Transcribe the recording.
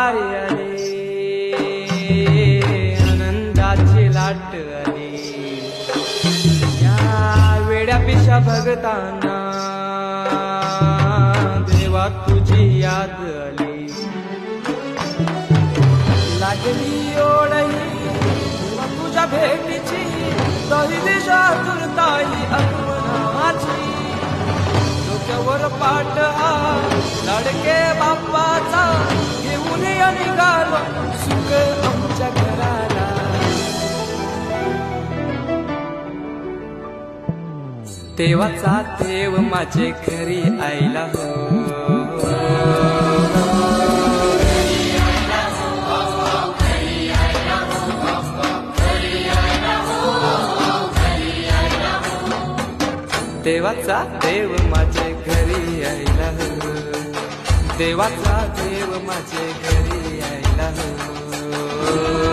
दारी आली, आनंदाची लाट आली, या वेड्या पिशा भगतांना देवा तुझी याद आली, लागली ओढही तुझ्या भेटीची, तरी दिशा तुरताई आठवणाची, डोक्यावर पाट हा लाडके बाप्पाचा, घेऊन निघालो सुख आमच्या घराला. देवाचा देव माझे घरी आयला हो, देवाचा देव माझे घरी आयला हो, देवाचा देव माझे घरी आयला हो.